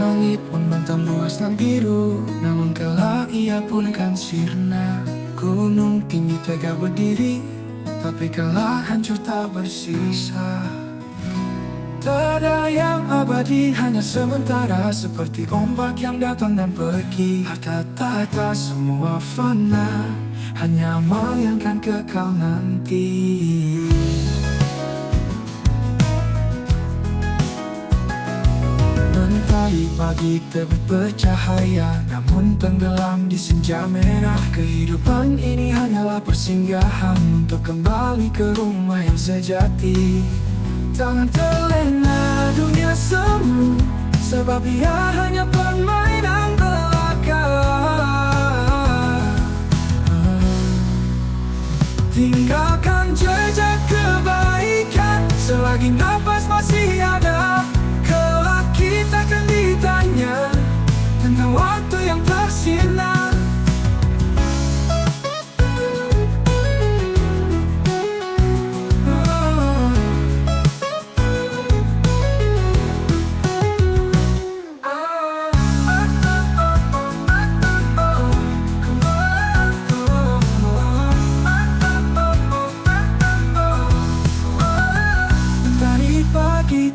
Langit pun bentang luas dan biru, namun kelak ia pun kan sirna. Gunung tinggi tegak berdiri, tapi kelak hancur tak bersisa. Tak ada yang abadi, hanya sementara, seperti ombak yang datang dan pergi. Harta tahta semua fana, hanya amal yang kan kekal nanti. Mentari pagi terbit bercahaya, namun tenggelam di senja merah. Kehidupan ini hanyalah persinggahan untuk kembali ke rumah yang sejati. Jangan terlena dunia semu, sebab ia hanya permainan belaka. Tinggalkan jejak kebaikan selagi nafas masih ada. Kelak kita akan ditanya tentang waktu yang tersinar.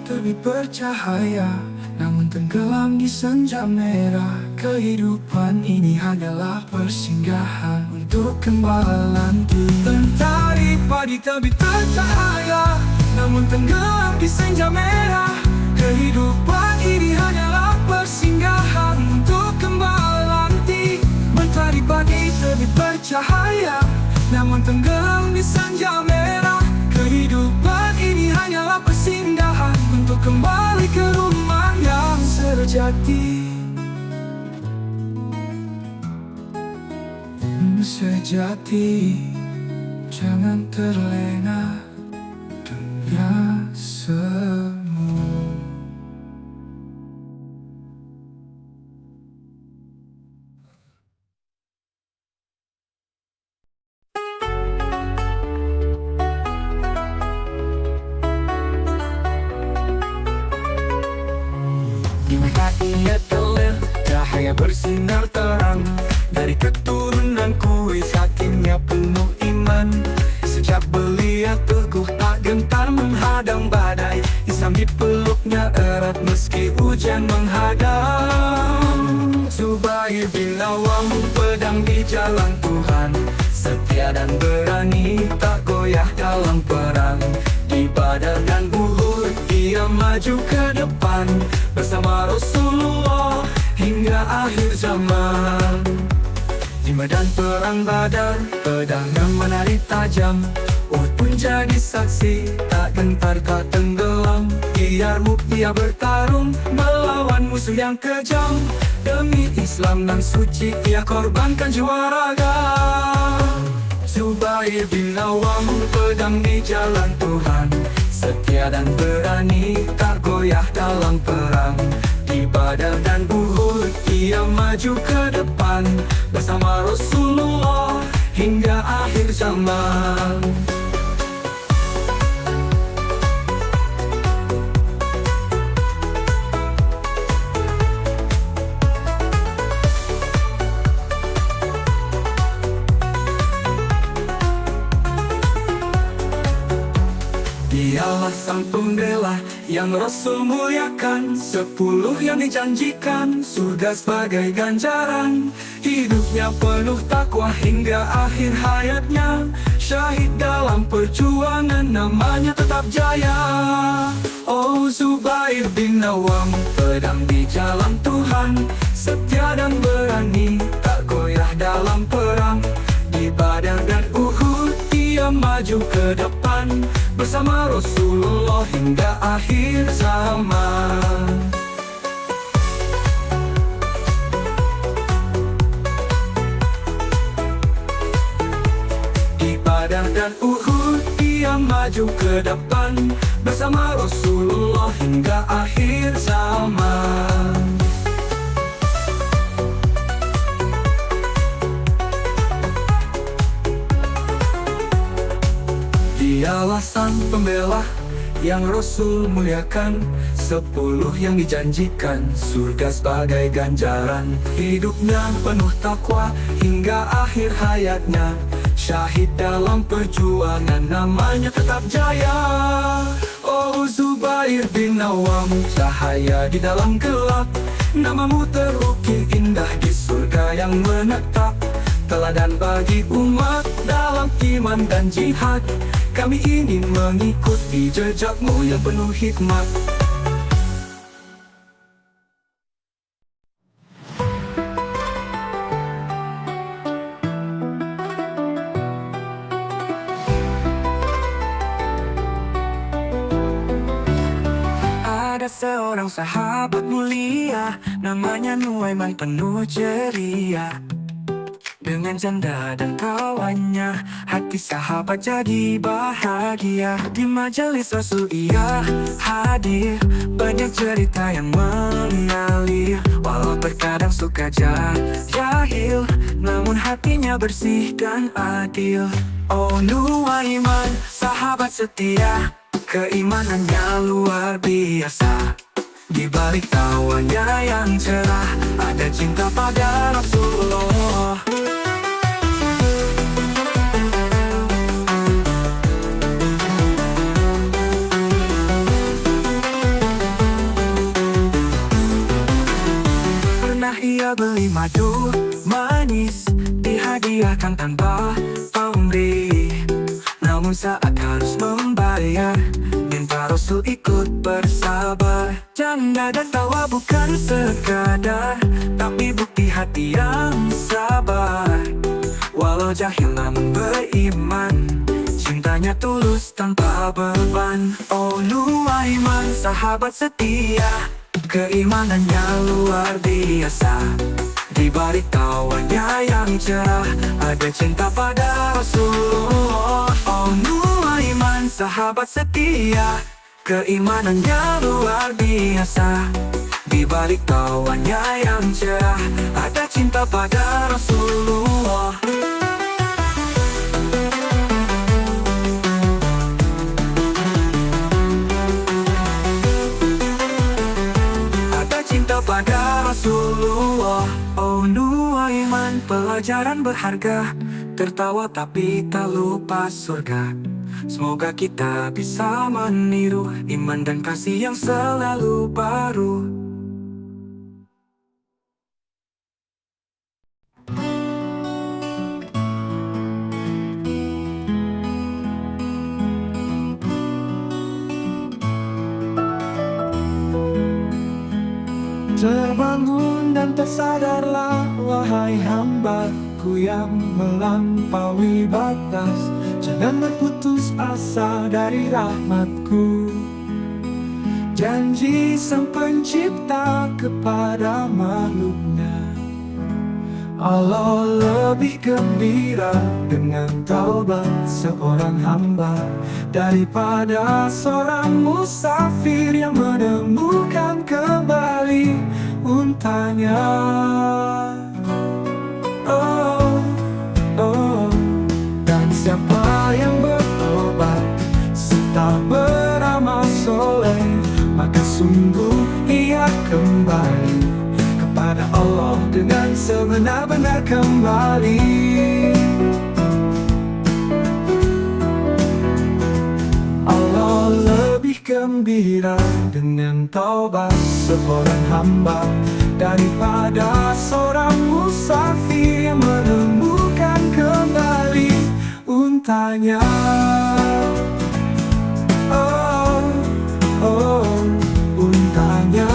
Terbit bercahaya, namun tenggelam di senja merah. Kehidupan ini hanyalah persinggahan untuk kembali nanti. Mentari pagi terbit bercahaya, namun tenggelam di senja merah. Kehidupan ini hanyalah persinggahan untuk kembali nanti. Mentari pagi terbit bercahaya, namun tenggelam di senja merah. Kehidupan ini hanyalah persinggahan untuk kembali ke rumah yang sejati. Sejati, jangan terlena dunia semu. Ia telah cahaya bersinar terang dari keturunanku, yakinnya penuh iman. Sejak belia teguh tak gentar menghadang badai. Islam di peluknya erat meski hujan menghadang. Zubair bin Awam pedang di jalan Tuhan, setia dan berani tak goyah dalam perang. Di Badar dan Uhud ia maju ke depan bersama Rasulullah hingga akhir zaman. Di medan perang Badar pedangnya menari tajam, Uhud pun jadi saksi tak gentar tak tenggelam. Di Yarmuk ia bertarung melawan musuh yang kejam. Demi Islam nan suci ia korbankan jiwa raga. Zubair bin Awam pedang di jalan Tuhan, setia dan berani tak goyah dalam perang. Di Badar dan Uhud ia maju ke depan bersama Rasulullah hingga akhir zaman. Dialah sang pembela yang Rasul muliakan, 10 yang dijanjikan surga sebagai ganjaran. Hidupnya penuh takwa hingga akhir hayatnya, syahid dalam perjuangan namanya tetap jaya. Oh Zubair bin Awam pedang di jalan Tuhan, setia dan berani tak goyah dalam perang. Di Badar dan Uhud ia maju ke depan bersama Rasulullah hingga akhir zaman. Di Badar dan Uhud ia maju ke depan bersama Rasulullah hingga akhir zaman. Di Dialah sang pembela yang Rasul muliakan, 10 yang dijanjikan surga sebagai ganjaran. Hidupnya penuh takwa hingga akhir hayatnya, syahid dalam perjuangan, namanya tetap jaya. Oh Zubair bin Awam, cahaya di dalam gelap, namamu terukir indah di surga yang menetap. Teladan bagi umat dalam iman dan jihad, kami ingin mengikuti jejakmu yang penuh hikmat. Ada seorang sahabat mulia, namanya Nuaiman penuh ceria. Dengan janda dan kawannya, hati sahabat jadi bahagia. Di majelis Rasul ia hadir, banyak cerita yang mengalir. Walau terkadang suka jahil, namun hatinya bersih dan adil. Oh Nuaiman, sahabat setia, keimanannya luar biasa. Di balik tawanya yang cerah, ada cinta pada Rasulullah. Pernah ia beli madu manis, dihadiahkan tanpa pamrih. Namun saat harus membayar, minta Rasul ikut bersabar. Janda dan tawa bukan sekadar, tapi bukti hati yang sabar. Walau jahil namun beriman, cintanya tulus tanpa beban. Oh Nuaiman, sahabat setia, keimanannya luar biasa. Di balik tawanya yang cerah, ada cinta pada Rasulullah. Oh Nuaiman, sahabat setia, keimanannya luar biasa. Di balik tawanya yang cerah, ada cinta pada Rasulullah. Ada cinta pada Rasulullah. Oh Nuaiman, pelajaran berharga, tertawa tapi tak lupa surga. Semoga kita bisa meniru iman dan kasih yang selalu baru. Terbangun dan tersadarlah, wahai hambaku yang melampaui batas. Jangan berputus asa dari rahmatku. Janji sang pencipta kepada makhluknya, Allah lebih gembira dengan taubat seorang hamba daripada seorang musafir yang menemukan kembali untanya. Oh, oh. Dan siapa yang bertobat serta beramal soleh, maka sungguh ia kembali kepada Allah dengan sebenar-benar kembali. Allah lebih gembira dengan taubat seorang hamba daripada seorang musafir yang menemukan kembali untanya. Oh, oh, untanya.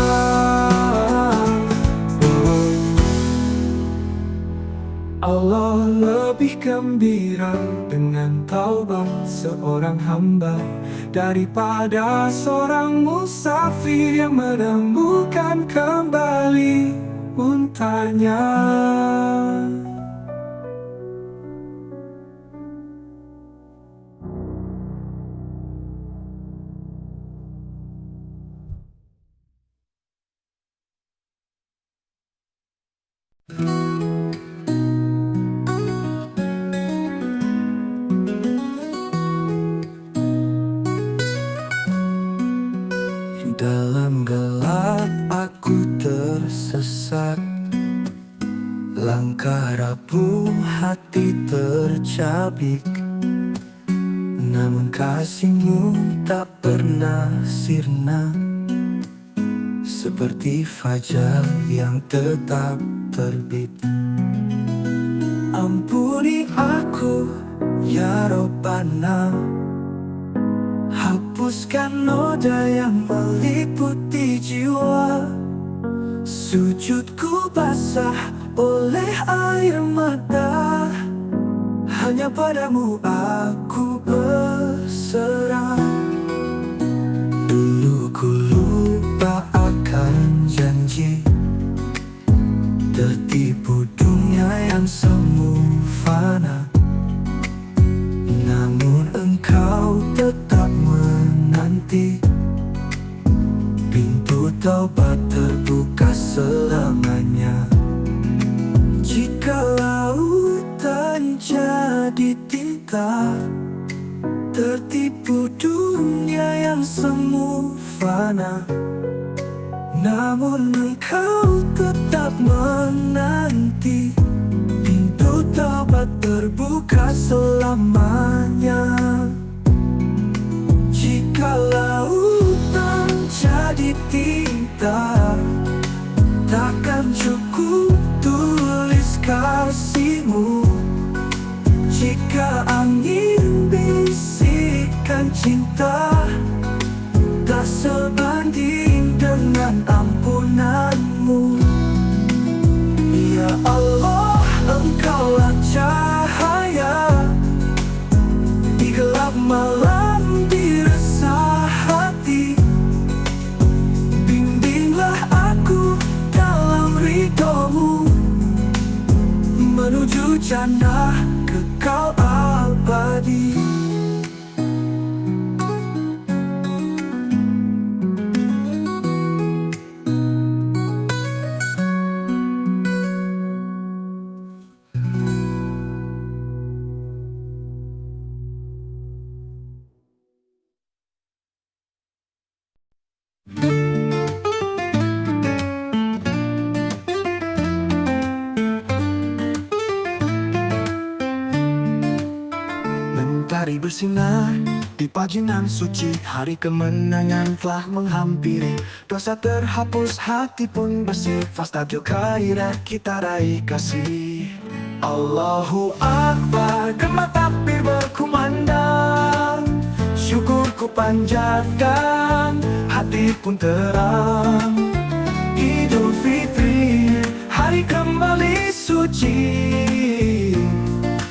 Allah lebih gembira dengan taubat seorang hamba daripada seorang musafir yang menemukan kembali untanya. adik. Namun kasihmu tak pernah sirna, seperti fajar yang tetap terbit. Ampuni aku ya Rabbana, hapuskan noda yang meliputi jiwa. Sujudku basah oleh air mata, hanya padamu aku berserah. Dulu ku lupa akan janji, tertipu dunia yang semu fana. Namun engkau tetap menanti, pintu taubat terbuka selamanya. Jika lautan jadi tinta, tertipu dunia yang semu fana. Namun engkau tetap menanti, pintu taubat terbuka selamanya. Jika lautan jadi tinta, takkan cukup tulis kasihmu. Jika angin bisikan cinta, tak sebanding dengan ampunanmu. Ya Allah, engkaulah cahaya di gelap malam, di resah hati. Bimbinglah aku dalam ridhomu, menuju jannah kekal abadi. Mentari bersinar di pajinan suci, hari kemenangan telah menghampiri. Dosa terhapus, hati pun bersih, fastabil khairat kita raih kasih. Allahu Akbar, gema takbir berkumandang, syukurku panjatkan, hati pun terang. Idul Fitri, hari kembali suci,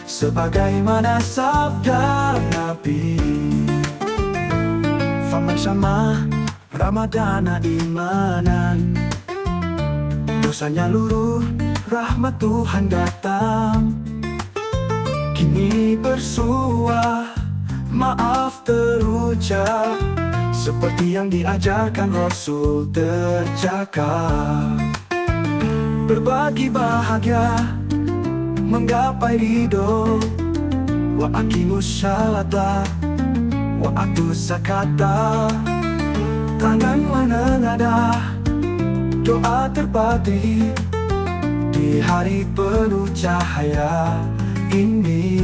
sebagaimana sabda Nabi. Faman syama Ramadana imanan, dosanya luruh, rahmat Tuhan datang. Kini bersuah, maaf terucap, seperti yang diajarkan Rasul tercakap. Berbagi bahagia, menggapai ridho, wa aqimus sholata wa atuz zakata. Tangan menengadah, doa terpatri di hari penuh cahaya ini.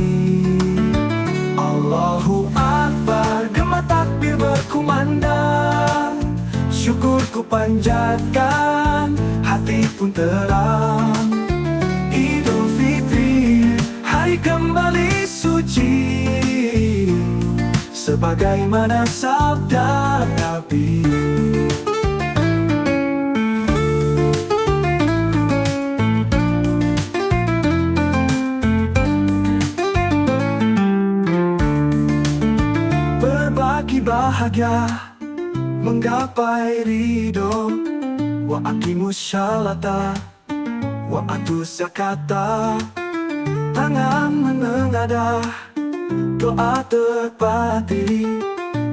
Allahu Akbar, gema takbir berkumandang, syukurku panjatkan, hati pun terang. Idul Fitri, hari kembali suci, sebagaimana sabda Nabi. Berbagi bahagia, menggapai ridho, wa aqimus sholata wa atuz zakata. Tangan menengadah, doa terpatri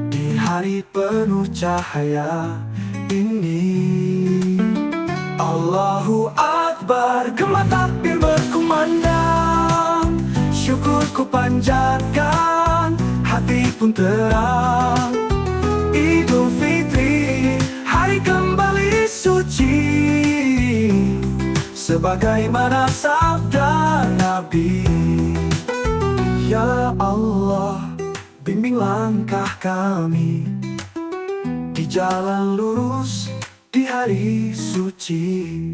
di hari penuh cahaya ini. Allahu Akbar, gema takbir berkumandang, syukurku panjatkan, hati pun terang. Idul Fitri, hari kembali suci, sebagaimana sabda Nabi. Ya langkah kami di jalan lurus di hari suci.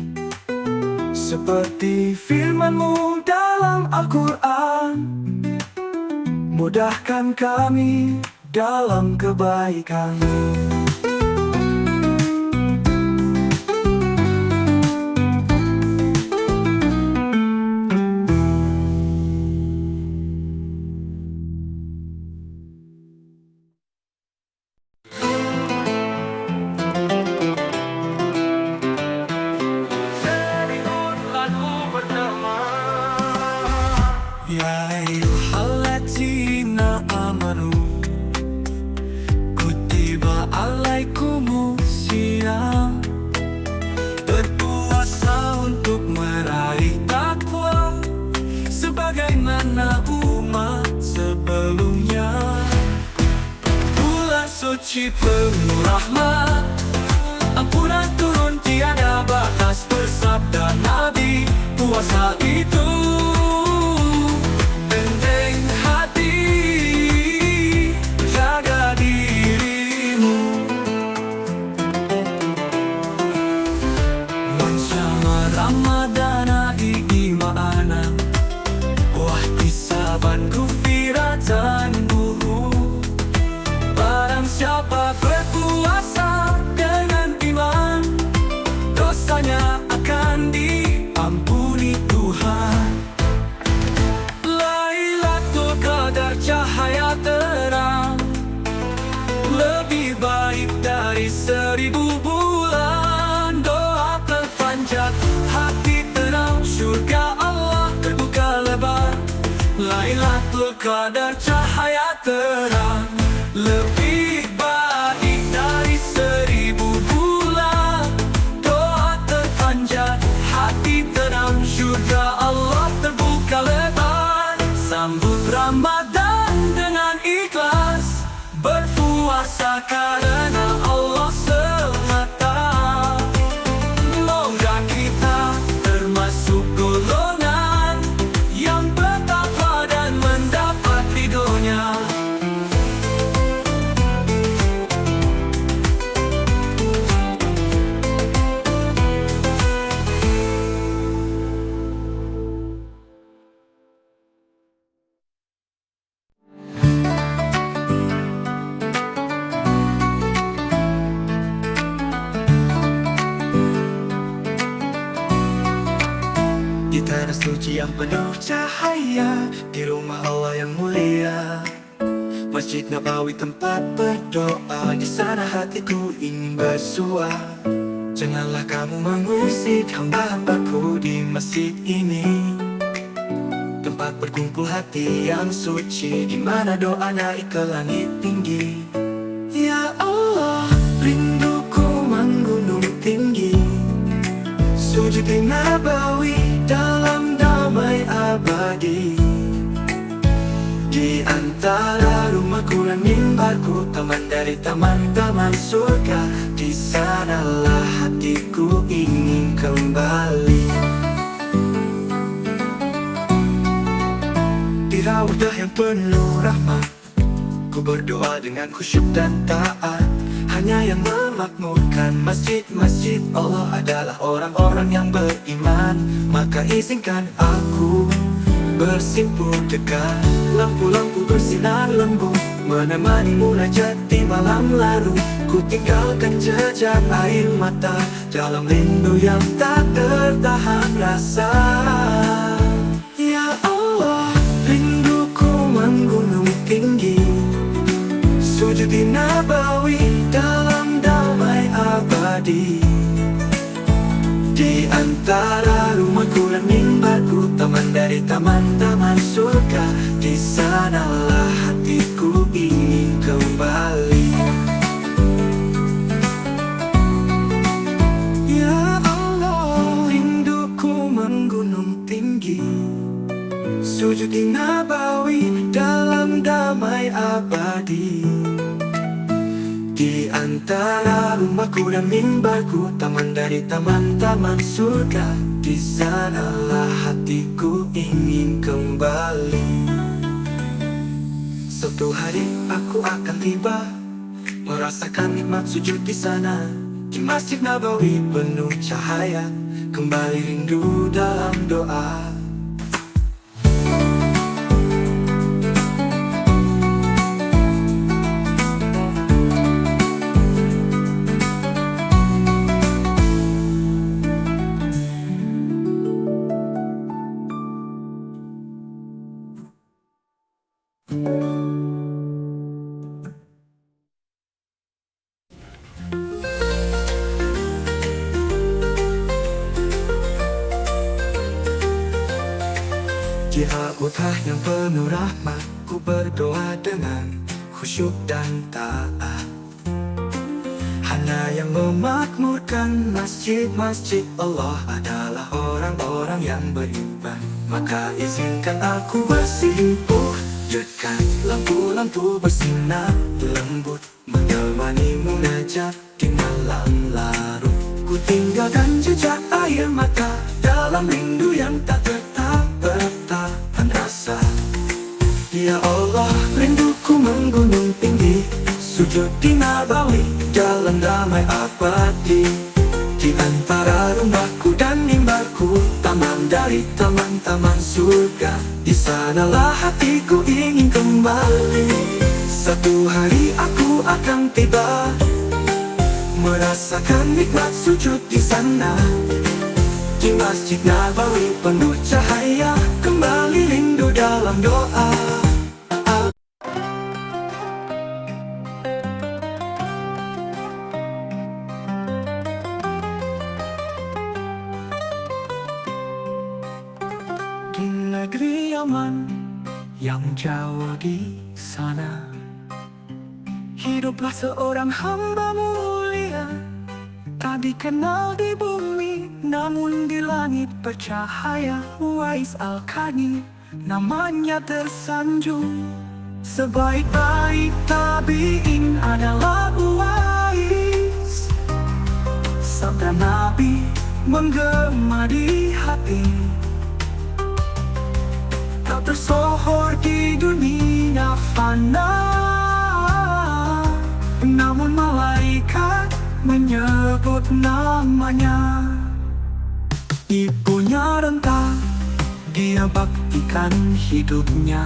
Seperti firman-Mu dalam Al-Quran, mudahkan kami dalam kebaikan. Ya ayyuhalladzina amanu kutiba alaikumusiyam, berpuasa untuk meraih takwa sebagaimana umat sebelumnya. Bulan suci penuh rahmat, ampunan turun tiada batas, bersabda Nabi, puasa itu benteng hati, jaga dirimu. Bersama Ramadana iimana, wahtisaban kufiratan buhu. Barang siapa berpuasa dengan iman, dosanya akan diampuni Tuhan. Lailatul Qadar cahaya terang, lebih baik dari 1000 bulan. Doa terpanjat, hati tenang, surga Allah terbuka lebar. Lailatul Qadar cahaya terang, lebih baik dari 1000 bulan. Doa terpanjat, hati tenang, surga Allah terbuka lebar. Sambut Ramadan dengan ikhlas, berpuasa karena Allah semata. Semoga kita termasuk golongan yang bertakwa dan mendapat ridhonya. Di tanah suci yang penuh cahaya, di rumah Allah yang mulia, Masjid Nabawi tempat berdoa. Di sana hatiku ingin bersua. Janganlah kamu mengusik hamba-hambaku di masjid ini, tempat berkumpul hati yang suci, di mana doa naik ke langit tinggi. Ya Allah, rinduku menggunung tinggi, sujud di Nabawi dalam damai abadi. Di antara rumahku dan mimbarku, taman dari taman-taman surga, di sanalah hatiku ingin kembali. Di raudah yang penuh rahmat, ku berdoa dengan khusyuk dan taat. Hanya yang memakmurkan masjid-masjid Allah adalah orang-orang yang beriman. Maka izinkan aku bersimpul dekat, lampu-lampu bersinar lembut, menemani munajat di malam larut. Ku tinggalkan jejak air mata dalam rindu yang tak tertahan rasa. Ya Allah, rinduku menggunung tinggi, sujud di Nabawi dalam damai abadi. Di antara rumahku dan mimbarku, taman dari taman-taman surga, di sanalah hatiku ingin kembali. Ya Allah, rinduku menggunung tinggi, sujud di Nabawi dalam damai abadi. Di antara rumahku dan mimbarku, taman dari taman-taman surga, di sanalah hatiku ingin kembali. 1 Suatu hari aku akan tiba, merasakan nikmat sujud di sana. Di Masjid Nabawi penuh cahaya, kembali rindu dalam doa. Di al-Qur'an yang penuh rahmat, ku berdoa dengan khusyuk dan taat. Hanya yang memakmurkan masjid-masjid Allah adalah orang-orang yang beriman. Maka izinkan aku bersimpuh, wujudkan lampu-lampu bersinar lembut, menemani munajat di malam larut. Ku tinggalkan jejak air mata dalam rindu yang tak bertahan rasa. Ya Allah, rinduku menggunung tinggi, sujud di Nabawi, jalan damai abadi. Di antara rumahku dan mimbarku, taman dari taman-taman surga. Di sanalah hatiku ingin kembali. Satu hari aku akan tiba, merasakan nikmat sujud di sana. Di Masjid Nabawi penuh cahaya, kembali rindu dalam doa. Di negeri Yaman yang jauh di sana, hiduplah seorang hamba mulia, tak dikenal di bumi, namun di langit bercahaya. Uwais Al-Qarni, namanya tersanjung. Sebaik-baik tabi'in adalah Uwais. Sabda Nabi menggema di hati, tak tersohor di dunia fana, namun malaikat menyebut namanya. Ibunya renta, dia baktikan hidupnya,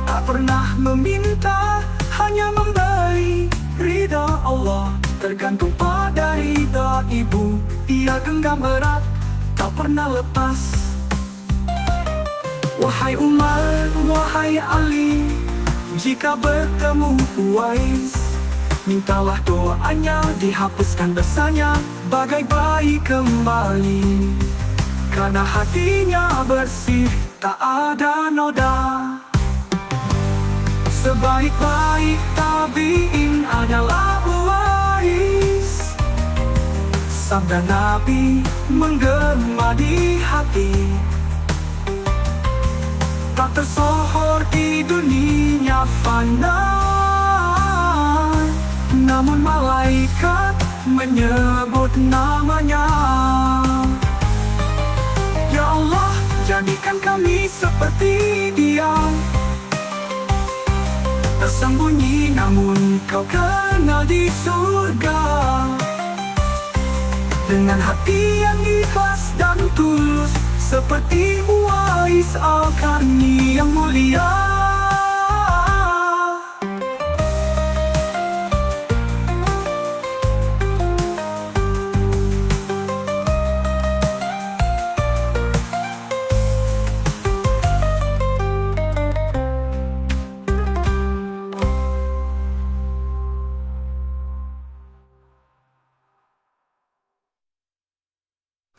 tak pernah meminta, hanya memberi ridha Allah. Tergantung pada ridha ibu, ia genggam erat, tak pernah lepas. Wahai Umar, wahai Ali, jika bertemu Uwais, mintalah doanya dihapuskan dosanya, bagai bayi kembali. Karena hatinya bersih, tak ada noda. Sebaik-baik tabi'in adalah Uwais. Sabda Nabi menggema di hati, tak tersohor di dunia fana, namun malaikat menyebut namanya. Ya Allah, jadikan kami seperti dia, tersembunyi namun kau kenal di surga. Dengan hati yang ikhlas dan tulus, seperti Uwais Al-Qarni yang mulia.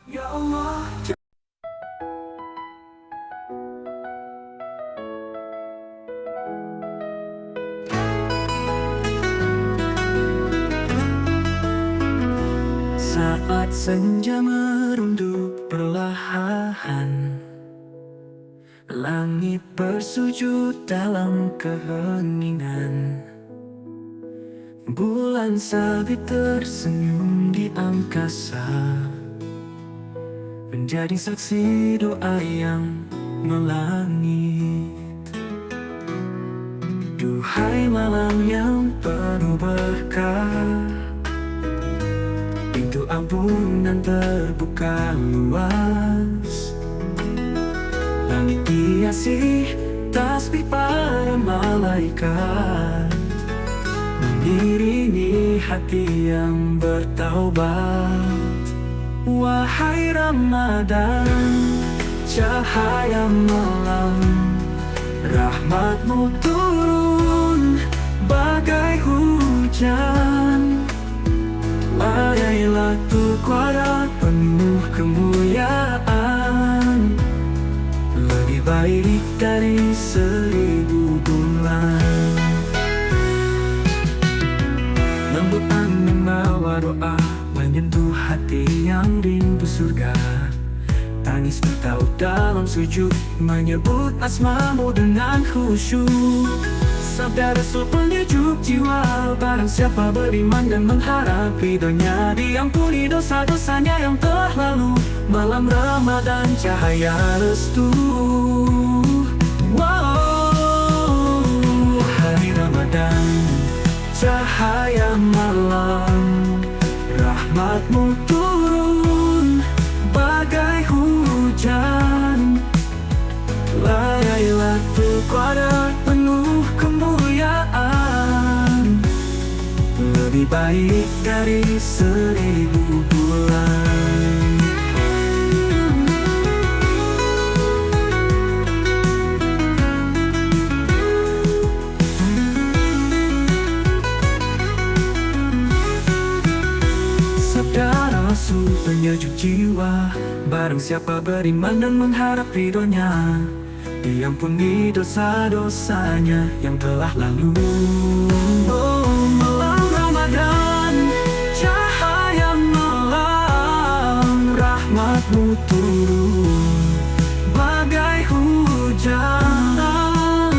Ya Allah, saat senja merunduk perlahan, langit bersujud dalam keheningan. Bulan sabit tersenyum di angkasa, menjadi saksi doa yang melangit. Duhai malam yang penuh berkah, pintu ampunan terbuka luas. Langit dihiasi tasbih para malaikat, mengiringi hati yang bertaubat. Wahai Ramadan, cahaya malam, rahmatmu turun bagai hujan. Lailatul Qadar penuh kemuliaan, lebih baik dari 1000 bulan. Lembut angin membawa doa, menyentuh hati yang rindu surga. Tangis bertaut dalam sujud, menyebut asmamu dengan khusyuk. Sabda Rasul penyejuk jiwa, barang siapa beriman dan mengharap ridhonya, diampuni dosa-dosanya yang telah lalu. Malam Ramadan cahaya restu. Wow, hari Ramadan, cahaya malam, rahmatmu turun bagai hujan. Lailatul Qadar penuh kemuliaan, lebih baik dari 1000 bulan. Sabda Rasul penyejuk jiwa, barang siapa beriman dan mengharap ridhonya, diampuni dosa-dosanya yang telah lalu. Oh, malam Ramadan, cahaya malam, rahmatmu turun bagai hujan.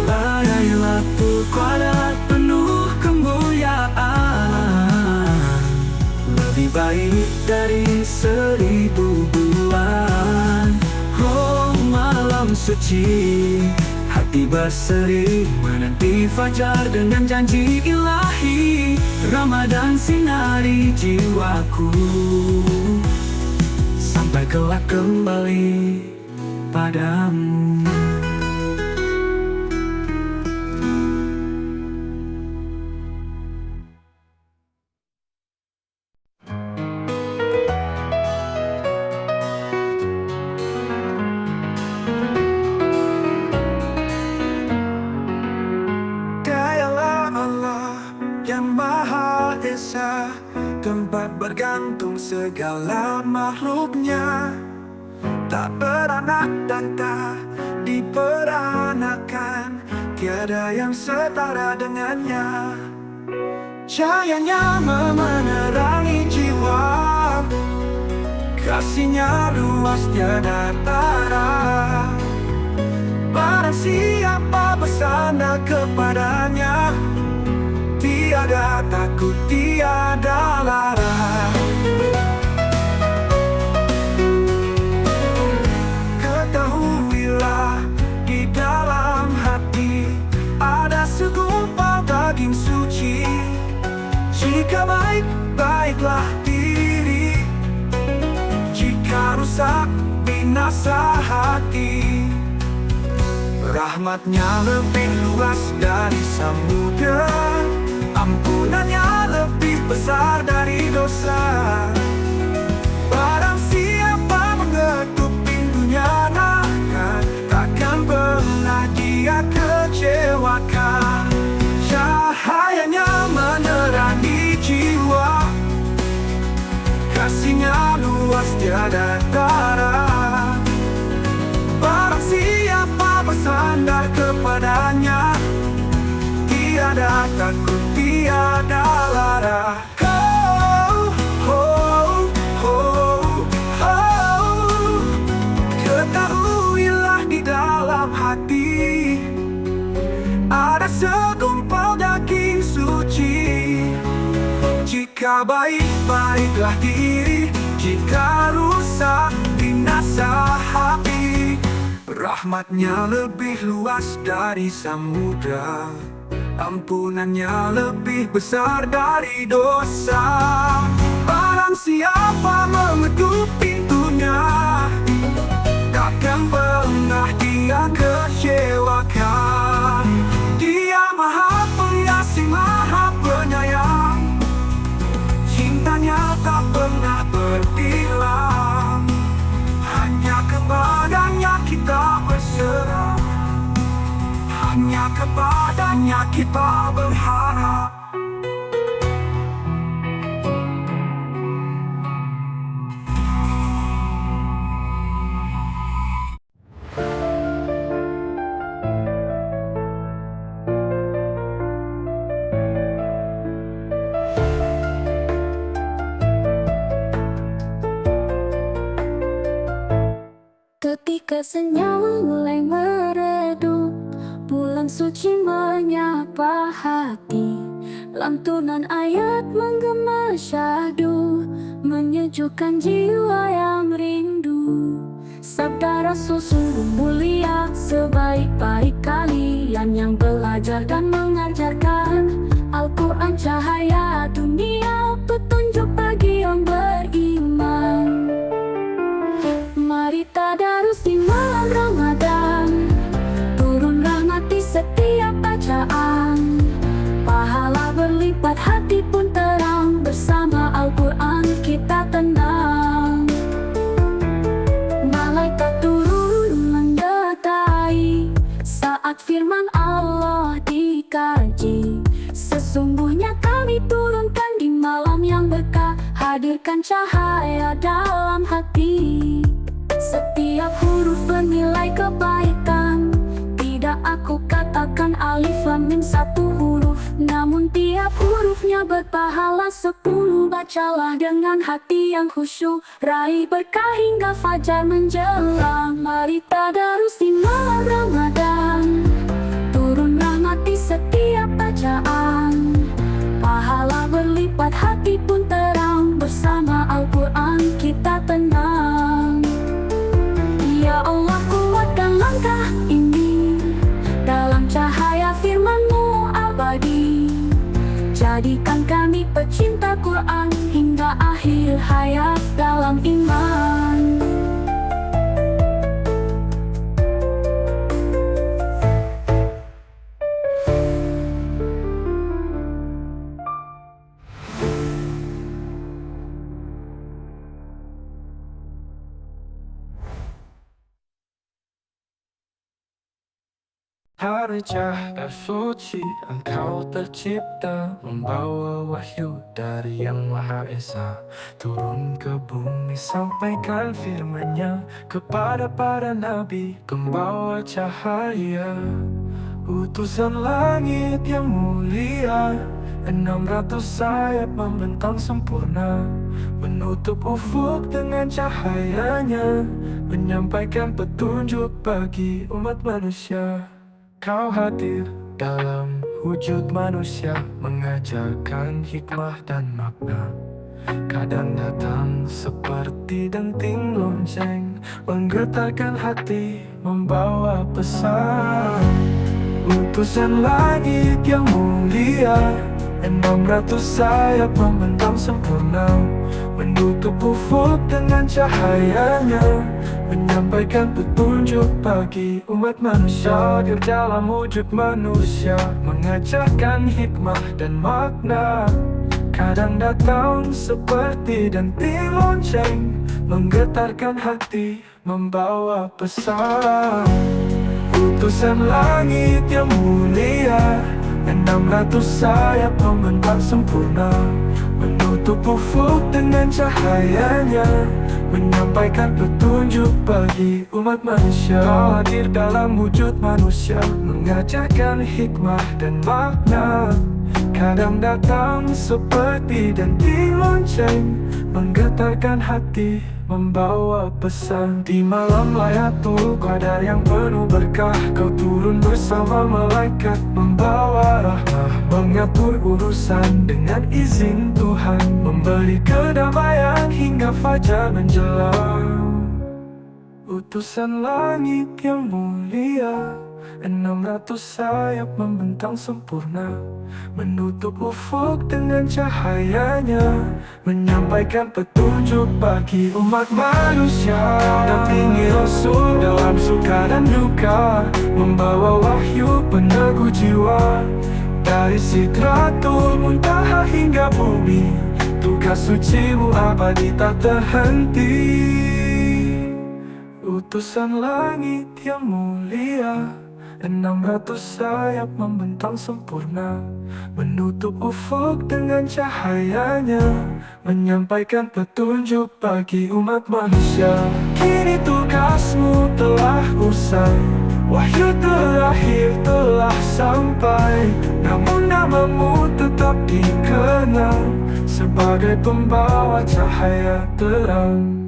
Lailatul Qadar penuh kemuliaan, lebih baik dari 1000 bulan. Oh, malam suci, hati berseri menanti fajar dengan janji ilahi. Ramadan sinari jiwaku, sampai kelak kembali padamu. Tempat bergantung segala makhluknya, tak beranak dan tak diperanakan, tiada yang setara dengannya. Cahayanya menerangi jiwa, kasihnya luas tiada tara. Barang siapa bersandar kepadanya, tiada takut, tiada lara. Ketahuilah, di dalam hati ada segumpal daging suci. Jika baik, baiklah diri. Jika rusak, binasa hati. Rahmatnya lebih luas dari samudra, ampunannya lebih besar dari dosa. Barang siapa mengetuk pintunya neraka, takkan pernah dia kecewakan. Cahayanya menerangi jiwa, kasihnya luas tiada tara. Barang siapa bersandar kepadanya, tiada takut, tiada lara. Oh, oh, oh, oh. Ketahuilah, di dalam hati ada segumpal daging suci. Jika baik, baiklah diri. Jika rusak, binasa hati. Rahmatnya lebih luas dari samudra, ampunannya lebih besar dari dosa. Barang siapa mengetuk pintunya, takkan pernah dia kecewakan. Dia Maha Pengasih, Maha Penyayang, cintanya tak pernah berhilang. Hanya kepadanya kita berserah, hanya kepadanya kita berharap. Ketika senyawa mulai meredup, bulan suci menyapa hati. Lantunan ayat menggema syahdu, menyejukkan jiwa yang rindu. Sabda Rasul sungguh mulia, sebaik-baik kalian yang belajar dan mengajarkan. Al-Quran cahaya dunia, petunjuk bagi yang beriman. Mari tadarus di malam Ramadan, turun rahmat di setiap bacaan. Pahala berlipat, hati pun terang, bersama Al-Quran kita tenang. Malaikat turun mendetai saat firman Allah dikaji. Sesungguhnya kami turunkan di malam yang berkah, hadirkan cahaya dalam hati. Setiap huruf bernilai kebaikan, tidak aku katakan alif lam mim satu huruf, namun tiap hurufnya berpahala 10. Bacalah dengan hati yang khusyuk, raih berkah hingga fajar menjelang. Mari tadarus di malam Ramadan, turun rahmat di setiap bacaan. Pahala berlipat, hati pun terang, bersama Al-Quran kita tenang. Ya Allah, kuatkan langkah ini dalam cahaya firman-Mu abadi. Jadikan kami pecinta Quran hingga akhir hayat dalam iman. Hari cahaya suci, Engkau tercipta, membawa wahyu dari Yang Maha Esa. Turun ke bumi, sampaikan firman-Nya kepada para nabi, pembawa cahaya. Utusan langit yang mulia, 600 sayap membentang sempurna, menutup ufuk dengan cahayanya, menyampaikan petunjuk bagi umat manusia. Kau hadir dalam wujud manusia, mengajarkan hikmah dan makna. Kadang datang seperti denting lonceng, menggetarkan hati, membawa pesan. Utusan langit yang mulia, 600 sayap membentang sempurna, menutup ufuk dengan cahayanya, menyampaikan petunjuk bagi umat manusia. Di dalam wujud manusia, mengajarkan hikmah dan makna. Kadang datang seperti denting lonceng, menggetarkan hati, membawa pesan. Utusan langit yang mulia, 600 sayap membentang sempurna, menutup ufuk dengan cahayanya, menyampaikan petunjuk bagi umat manusia. Kau hadir dalam wujud manusia, mengajarkan hikmah dan makna. Kadang datang seperti denting lonceng, menggetarkan hati, membawa pesan. Di malam Lailatul Qadar yang penuh berkah, Kau turun bersama malaikat, membawa rahmah, mengatur urusan dengan izin Tuhan, memberi kedamaian hingga fajar menjelang. Utusan langit yang mulia, 600 sayap membentang sempurna, menutup ufuk dengan cahayanya, menyampaikan petunjuk bagi umat manusia. Dampingi Rasul dalam suka dan duka, membawa wahyu peneguh jiwa. Dari Sidratul Muntaha hingga bumi, tugas sucimu abadi tak terhenti. Utusan langit yang mulia, 600 sayap membentang sempurna, menutup ufuk dengan cahayanya, menyampaikan petunjuk bagi umat manusia. Kini tugasmu telah usai, wahyu terakhir telah sampai, namun namamu tetap dikenal sebagai pembawa cahaya terang.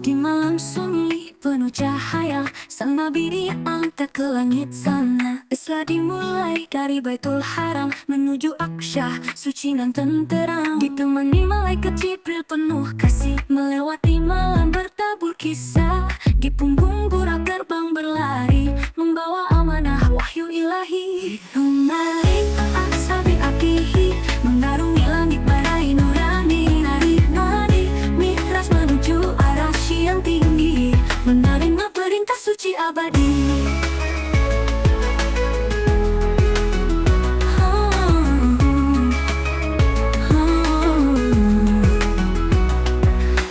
Di malam sunyi penuh cahaya, sang Nabi diangkat ke langit sana. Isra dimulai dari Baitul Haram menuju Aqsah, suci dan tenteram. Ditemani malaikat Jibril penuh kasih, melewati malam bertabur kisah. Di punggung Burak terbang berlari, membawa amanah wahyu ilahi. Menarik ashabi abdihi, mengarungi langit badai nurani. Nari-nari Mi'raj menuju arasy yang tinggi, menerima perintah suci abadi.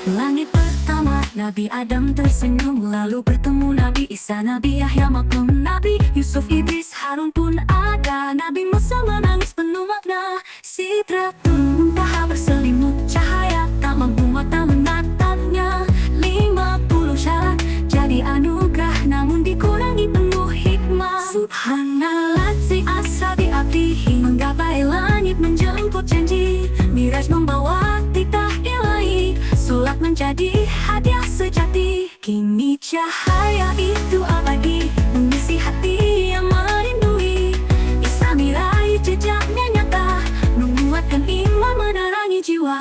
Langit pertama, Nabi Adam tersenyum, lalu bertemu Nabi Isa, Nabi Yahya maklum, Nabi Yusuf, Idris, Harun pun ada. Nabi Musa menangis penuh makna, Sidratul Muntaha berselimut cahaya, tak mampu mata menatapnya. 50 syarat jadi anugerah, namun dikurangi penuh hikmah. Subhanallah si ashabi abdihi, menggapai langit menjemput janji. Miraj membawa titah ilahi, sulak menjadi hadiah sejati. Kini cahaya itu abadi, mengisi hati yang merindui. Isra Miraj jejaknya nyata, menguatkan iman menerangi jiwa.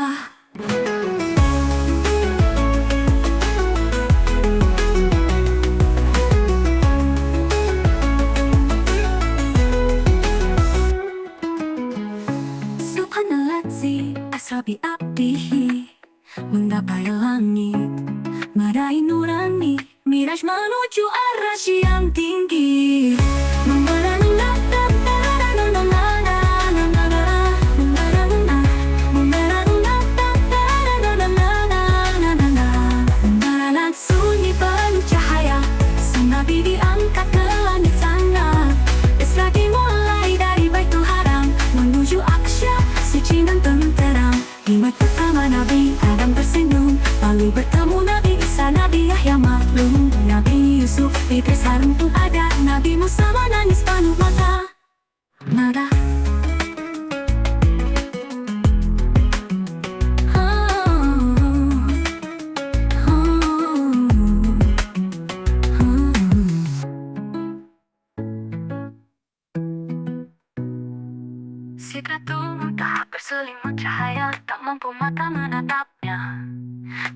Subhanallah si ashabi abdihi, menggapai langit badai nurani. Miraj menuju arasy yang tinggi, sunyi penuh cahaya, sang Nabi diangkat ke langit sana. Isra dimulai dari Baitul Haram menuju Aqsah, suci dan tenteram. Di malam pertama Nabi Adam tersenyum, lalu bertemu Nabi Isa, Nabi Yahya maklum, Nabi Yusuf, Idris, Harun pun ada. Nabi Musa menangis penuh mata. Nada Sidratul Muntaha berselimut cahaya, tak mampu mata menatapnya.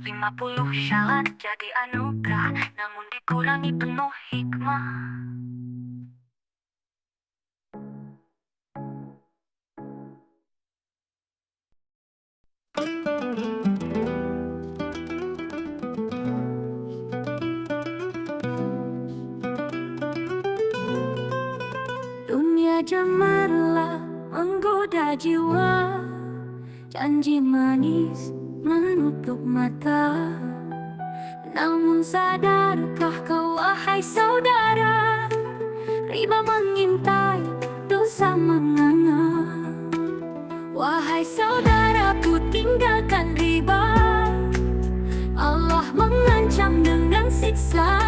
50 syarat jadi anugerah, namun dikurangi penuh hikmah. Dunia cemerlang menggoda jiwa, janji manis menutup mata. Namun sadarkah kau wahai saudara, riba mengintai, dosa menganga. Wahai saudaraku, tinggalkan riba, Islam